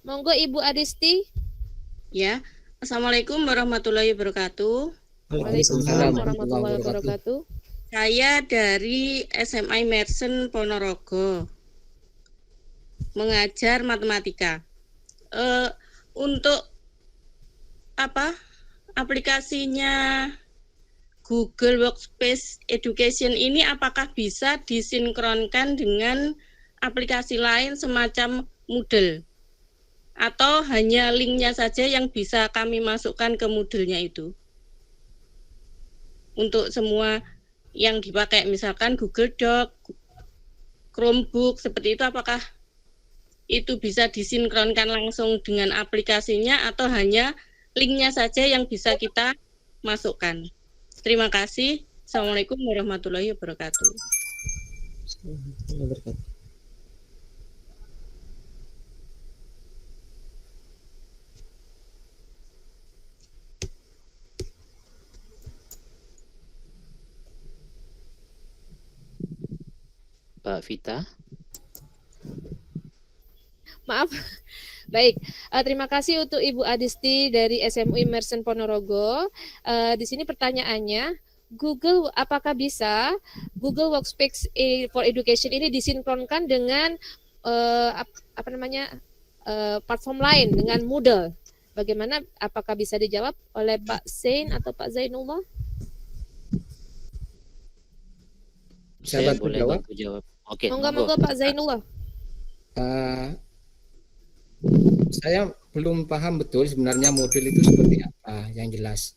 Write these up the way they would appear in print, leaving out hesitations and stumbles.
Monggo Ibu Adisti. Ya, Assalamualaikum warahmatullahi wabarakatuh. Waalaikumsalam warahmatullahi wabarakatuh. Saya dari SMA Mersen Ponorogo, mengajar matematika. Untuk aplikasinya Google Workspace Education ini apakah bisa disinkronkan dengan aplikasi lain semacam Moodle? Atau hanya linknya saja yang bisa kami masukkan ke Moodle-nya itu? Untuk semua yang dipakai, misalkan Google Doc, Chromebook, seperti itu, apakah itu bisa disinkronkan langsung dengan aplikasinya atau hanya linknya saja yang bisa kita masukkan? Terima kasih. Assalamualaikum warahmatullahi wabarakatuh. Mbak Vita. Maaf. Baik, terima kasih untuk Ibu Adisti dari SMUI Mersen Ponorogo. Di sini pertanyaannya, apakah bisa Google Workspace for Education ini disinkronkan dengan platform lain, dengan Moodle? Bagaimana? Apakah bisa dijawab oleh Pak Zain atau Pak Zainullah? Saya boleh bantu jawab. Oke, monggo Pak Zainullah. Saya belum paham betul sebenarnya model itu seperti apa yang jelas.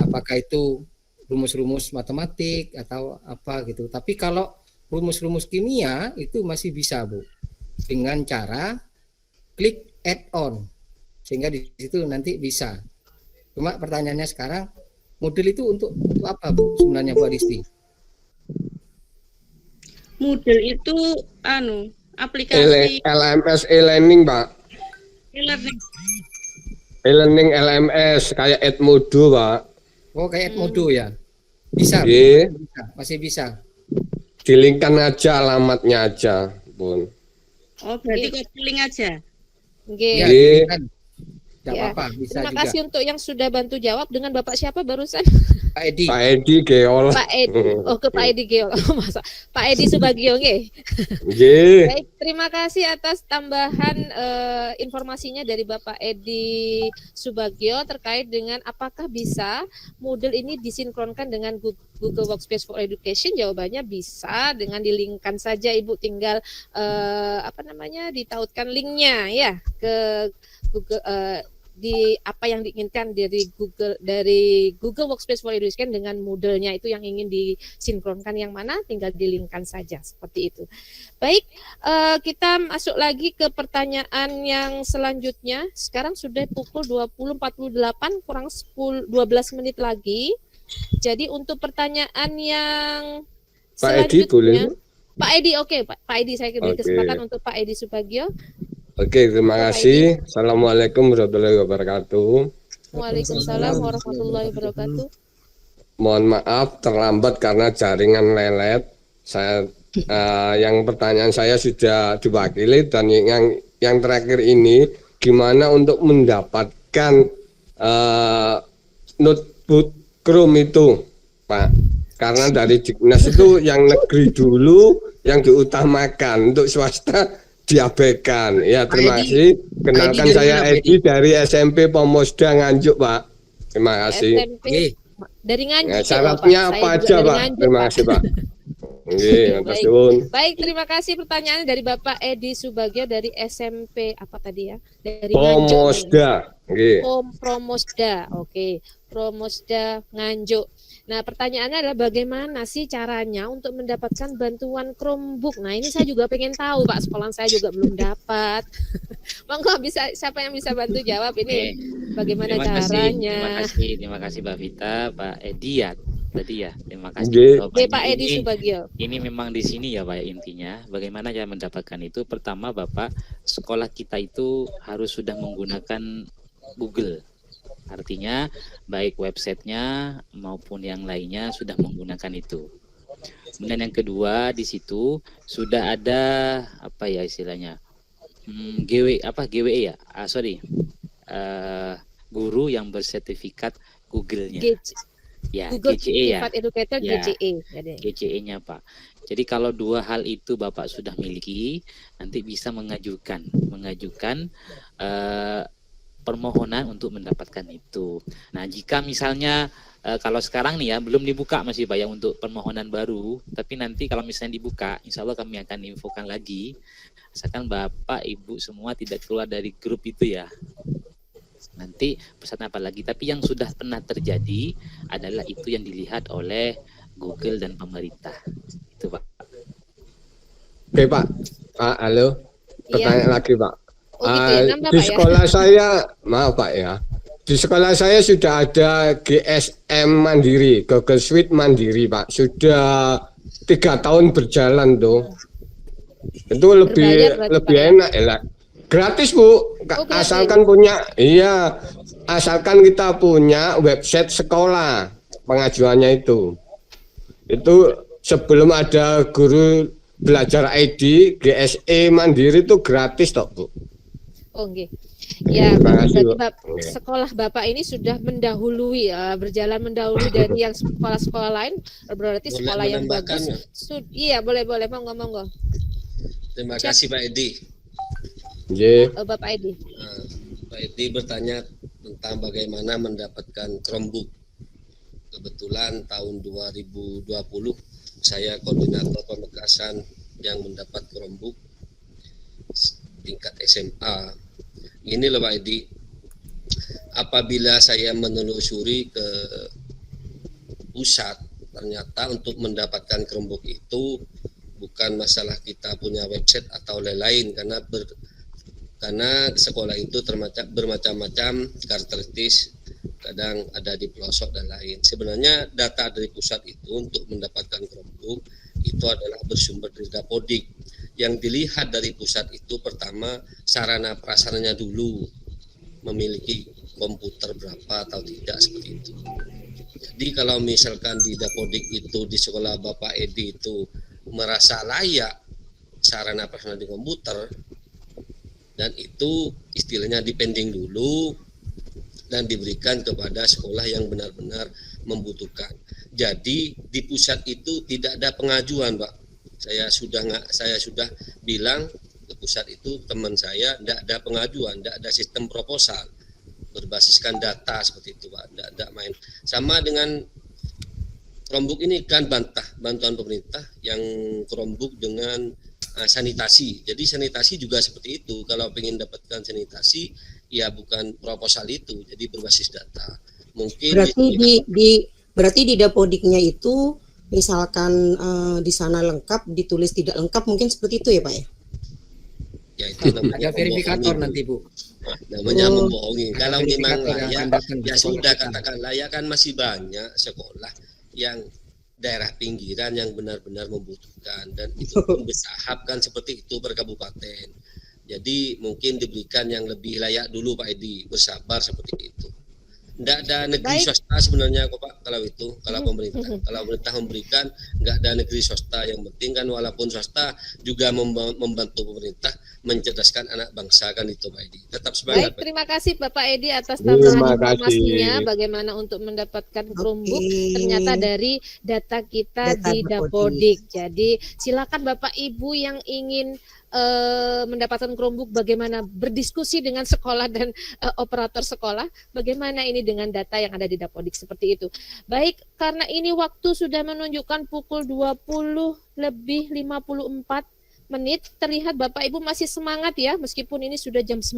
Apakah itu rumus-rumus matematik atau apa gitu. Tapi kalau rumus-rumus kimia itu masih bisa, Bu. Dengan cara klik add-on. Sehingga di situ nanti bisa. Cuma pertanyaannya sekarang, model itu untuk apa, Bu, sebenarnya, Bu Adisti? Moodle itu aplikasi LMS e-learning, Pak. E-learning LMS kayak Edmodo, Pak. Oh, kayak Edmodo ya. Bisa, bisa, masih bisa. Dilingkan aja alamatnya aja, Bun. Oh, berarti copy link aja. Nggih. Ya, apa-apa, bisa terima kasih untuk yang sudah bantu jawab. Dengan Bapak siapa barusan? Pak Edi. Pak Edi Geol. Pak Edi. Oh, ke Pak Edi Geol. Masa Pak Edi Subagio nggih. Baik, terima kasih atas tambahan informasinya dari Bapak Edi Subagio terkait dengan apakah bisa Moodle ini disinkronkan dengan Google Workspace for Education. Jawabannya bisa, dengan dilingkan saja Ibu, tinggal ditautkan linknya ya ke Google di apa yang diinginkan dari Google Workspace for Education dengan Moodle-nya itu yang ingin disinkronkan yang mana, tinggal dilingkan saja seperti itu. Baik, kita masuk lagi ke pertanyaan yang selanjutnya. Sekarang sudah pukul 20.48, kurang 12 menit lagi. Jadi untuk pertanyaan yang selanjutnya, Pak Edi boleh? Pak Edi, oke, Pak Edi, saya beri kesempatan untuk Pak Edi Subagio. Oke, terima kasih. Assalamualaikum warahmatullahi wabarakatuh. Waalaikumsalam warahmatullahi wabarakatuh. Mohon maaf terlambat karena jaringan lelet. Saya yang pertanyaan saya sudah diwakili, dan yang terakhir ini gimana untuk mendapatkan notebook Chrome itu, Pak? Karena dari Dignas itu yang negeri dulu yang diutamakan, untuk swasta diabaikan. Ya, terima kasih. Kenalkan saya Edi dari SMP Pomosda Nganjuk, Pak. Terima kasih. SMP dari Nganjuk. Syaratnya apa aja, Pak? Terima kasih, Pak. Baik, terima kasih pertanyaannya dari Bapak Edi Subagio dari SMP apa tadi ya? Dari Pomosda. Promosda. Oke. Promosda Nganjuk. Nah, pertanyaannya adalah bagaimana sih caranya untuk mendapatkan bantuan Chromebook? Nah, ini saya juga pengen tahu, Pak. Sekolah saya juga belum dapat. Monggo, siapa yang bisa bantu jawab ini? Bagaimana caranya? Terima kasih Mbak Vita, Pak Edi ya. Tadi ya, terima kasih. Pak Edi Subagio. Ini memang di sini ya, Pak, intinya. Bagaimana cara mendapatkan itu? Pertama, Bapak, sekolah kita itu harus sudah menggunakan Google. Artinya baik websitenya maupun yang lainnya sudah menggunakan itu. Kemudian yang kedua, di situ sudah ada apa ya istilahnya, GWE ya? Guru yang bersertifikat Google-nya. Ya, Google GCE ya. Certified Educator Ya. GCE. Jadi. GCE-nya Pak. Jadi kalau dua hal itu Bapak sudah miliki, nanti bisa mengajukan permohonan untuk mendapatkan itu. Nah, jika misalnya kalau sekarang nih ya belum dibuka masih Pak ya untuk permohonan baru, tapi nanti kalau misalnya dibuka, insya Allah kami akan infokan lagi. Asalkan Bapak Ibu semua tidak keluar dari grup itu ya. Nanti pesan apa lagi? Tapi yang sudah pernah terjadi adalah itu yang dilihat oleh Google dan pemerintah. Itu Pak. Oke Pak. Halo. Pertanyaan lagi Pak. Oh gitu ya, nambah, Di Pak, ya? sekolah saya, maaf Pak ya. Di sekolah saya sudah ada GSM Mandiri, Google Suite Mandiri Pak. Sudah 3 tahun berjalan tuh. Itu Berbayar berarti, lebih Pak, ya? enak ya. Gratis Bu, gratis. asalkan punya, asalkan kita punya website sekolah pengajuannya itu. Itu sebelum ada guru belajar ID, GSE Mandiri itu gratis toh Bu. Oh nggih. Ya, Terima kasih, berarti Bu. sekolah Bapak ini sudah mendahului, berjalan mendahului dari yang sekolah-sekolah lain, berarti Boleh sekolah yang menambahkan, bagus. Iya, boleh, monggo. Terima kasih Pak Edi. Bapak Edi. Pak Edi bertanya tentang bagaimana mendapatkan Chromebook. Kebetulan tahun 2020 saya koordinator pemekasan yang mendapat Chromebook tingkat SMA. Ini loh Pak Edi, apabila saya menelusuri ke pusat, ternyata untuk mendapatkan Chromebook itu bukan masalah kita punya website atau lain-lain, karena sekolah itu bermacam-macam karakteristik, kadang ada di pelosok dan lain. Sebenarnya data dari pusat itu untuk mendapatkan Chromebook itu adalah bersumber dari Dapodik. Yang dilihat dari pusat itu pertama sarana prasarannya dulu, memiliki komputer berapa atau tidak, seperti itu. Jadi kalau misalkan di Dapodik itu di sekolah Bapak Edi itu merasa layak sarana prasarana di komputer, dan itu istilahnya dipending dulu dan diberikan kepada sekolah yang benar-benar membutuhkan. Jadi di pusat itu tidak ada pengajuan, Pak. Saya sudah bilang ke pusat itu, teman saya tidak ada pengajuan, tidak ada sistem proposal berbasiskan data seperti itu, Pak. Tidak ada main. Sama dengan Chromebook ini kan bantuan pemerintah yang Chromebook dengan sanitasi. Jadi sanitasi juga seperti itu. Kalau ingin dapatkan sanitasi, ya bukan proposal itu, jadi berbasis data. Mungkin berarti di Dapodiknya itu misalkan di sana lengkap, ditulis tidak lengkap, mungkin seperti itu ya Pak ya? Ya itu namanya ada verifikator nanti Bu. Namanya membohongi. Ada Kalau memang verifikator yang layak, akan datang di ya sekolah sudah kita. katakan layak, kan masih banyak sekolah yang daerah pinggiran yang benar-benar membutuhkan, dan itu pun bersahab kan seperti itu per kabupaten. Jadi mungkin diberikan yang lebih layak dulu Pak Edi, bersabar seperti itu. Tidak ada negeri swasta sebenarnya kok Pak, kalau itu, kalau pemerintah. Kalau pemerintah memberikan, nggak ada negeri swasta. Yang penting kan walaupun swasta juga membantu pemerintah mencerdaskan anak bangsa, kan itu Pak Edi. Tetap semangat. Baik, terima kasih Bapak Edi atas Terima tambahan kasih. informasinya bagaimana untuk mendapatkan Chromebook. Ternyata dari data kita Data di Dapodik. Dapodik. Jadi silakan Bapak Ibu yang ingin mendapatkan Chromebook, bagaimana berdiskusi dengan sekolah dan operator sekolah, bagaimana ini dengan data yang ada di Dapodik seperti itu. Baik, karena ini waktu sudah menunjukkan pukul 20:54, terlihat Bapak Ibu masih semangat ya, meskipun ini sudah jam 9.